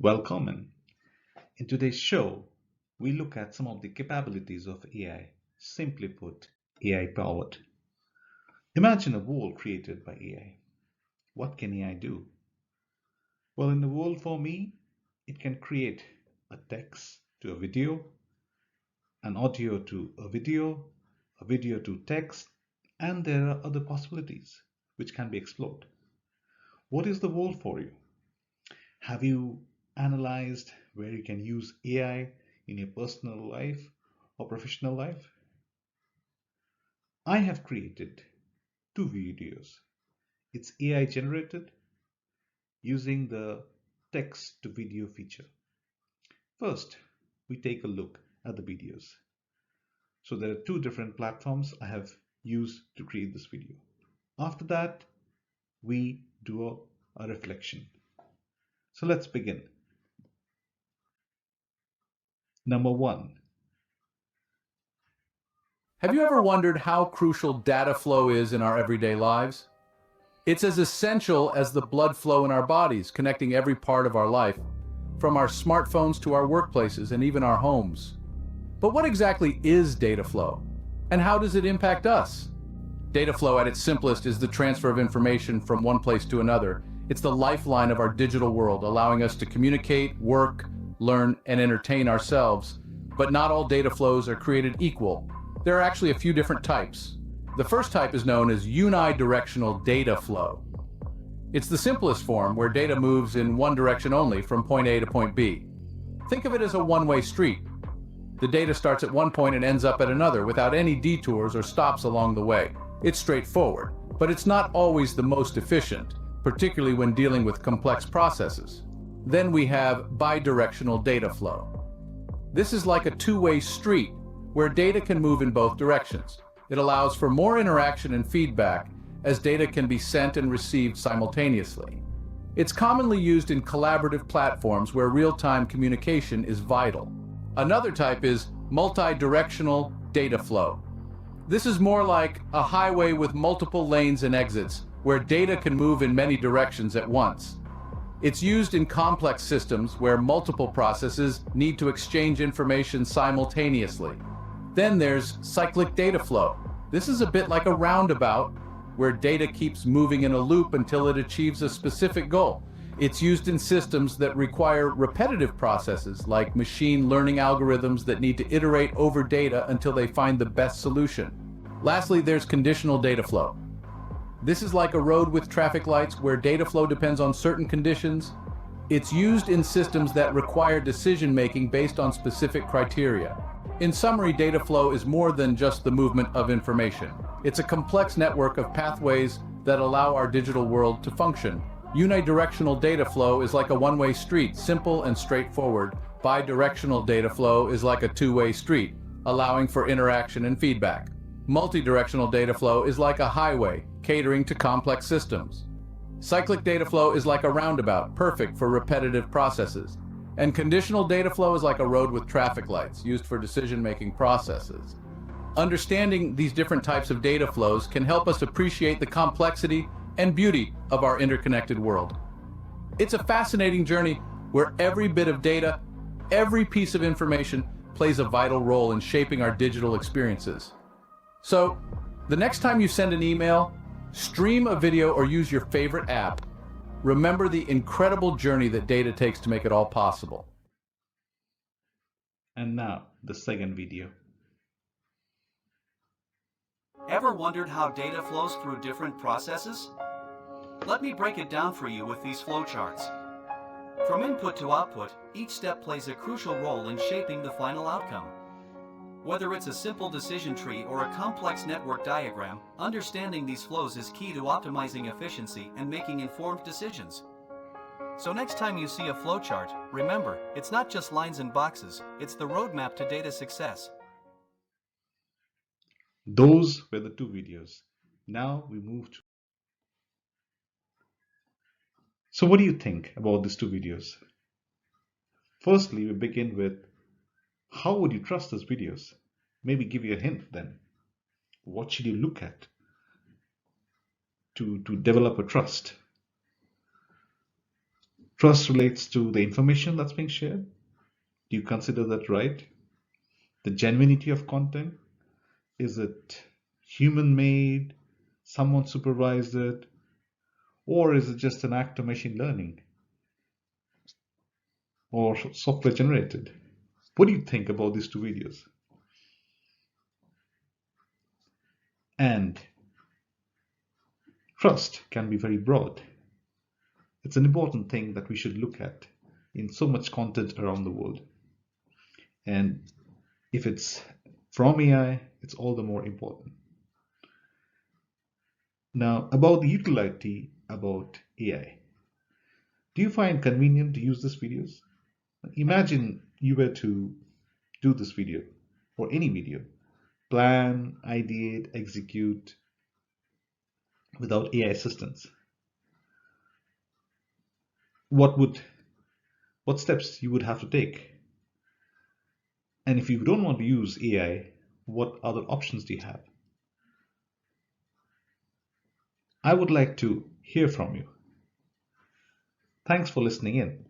Welcome. In today's show, we look at some of the capabilities of AI. Simply put, AI powered. Imagine a world created by AI. What can AI do? Well, in the world for me, it can create a text to a video, an audio to a video to text, and there are other possibilities which can be explored. What is the world for you? Have you analyzed where you can use AI in your personal life or professional life? I have created two videos. It's AI generated using the text to video feature. First, we take a look at the videos. So there are two different platforms I have used to create this video. After that, we do a reflection. So let's begin. Number one, Have you ever wondered how crucial data flow is in our everyday lives? It's as essential as the blood flow in our bodies, connecting every part of our life, from our smartphones to our workplaces and even our homes. But what exactly is data flow? And how does it impact us? Data flow at its simplest is the transfer of information from one place to another. It's the lifeline of our digital world, allowing us to communicate, work, learn, and entertain ourselves. But not all data flows are created equal. There are actually a few different types. The first type is known as unidirectional data flow. It's the simplest form where data moves in one direction only from point A to point B. Think of it as a one-way street. The data starts at one point and ends up at another without any detours or stops along the way. It's straightforward, but it's not always the most efficient, particularly when dealing with complex processes. Then we have bidirectional data flow. This is like a two-way street where data can move in both directions. It allows for more interaction and feedback as data can be sent and received simultaneously. It's commonly used in collaborative platforms where real-time communication is vital. Another type is multi-directional data flow. This is more like a highway with multiple lanes and exits, where data can move in many directions at once. It's used in complex systems where multiple processes need to exchange information simultaneously. Then there's cyclic data flow. This is a bit like a roundabout, where data keeps moving in a loop until it achieves a specific goal. It's used in systems that require repetitive processes, like machine learning algorithms that need to iterate over data until they find the best solution. Lastly, there's conditional data flow. This is like a road with traffic lights where data flow depends on certain conditions. It's used in systems that require decision-making based on specific criteria. In summary, data flow is more than just the movement of information. It's a complex network of pathways that allow our digital world to function. Unidirectional data flow is like a one-way street, simple and straightforward. Bidirectional data flow is like a two-way street, allowing for interaction and feedback. Multidirectional data flow is like a highway, catering to complex systems. Cyclic data flow is like a roundabout, perfect for repetitive processes. And conditional data flow is like a road with traffic lights, used for decision-making processes. Understanding these different types of data flows can help us appreciate the complexity and beauty of our interconnected world. It's a fascinating journey where every bit of data, every piece of information plays a vital role in shaping our digital experiences. So, the next time you send an email, stream a video, or use your favorite app, remember the incredible journey that data takes to make it all possible. and now the second video. Ever wondered how data flows through different processes? Let me break it down for you with these flowcharts. From input to output, each step plays a crucial role in shaping the final outcome. Whether it's a simple decision tree or a complex network diagram, understanding these flows is key to optimizing efficiency and making informed decisions. So next time you see a flowchart, remember, it's not just lines and boxes, it's the roadmap to data success. Those were the two videos. Now we move to. So, what do you think about these two videos? Firstly, we begin with how would you trust these videos? Maybe give you a hint then. What should you look at to develop a trust? Trust relates to the information that's being shared. Do you consider that right? The genuinity of content? Is it human made? Someone supervised it? Or is it just an act of machine learning or software generated? What do you think about these two videos? And trust can be very broad. It's an important thing that we should look at in so much content around the world. And if it's from AI, it's all the more important. Now, about the utility about AI. Do you find convenient to use these videos? Imagine you were to do this video or any video, plan, ideate, execute without AI assistance. What steps you would have to take? And if you don't want to use AI, what other options do you have? I would like to hear from you. Thanks for listening in.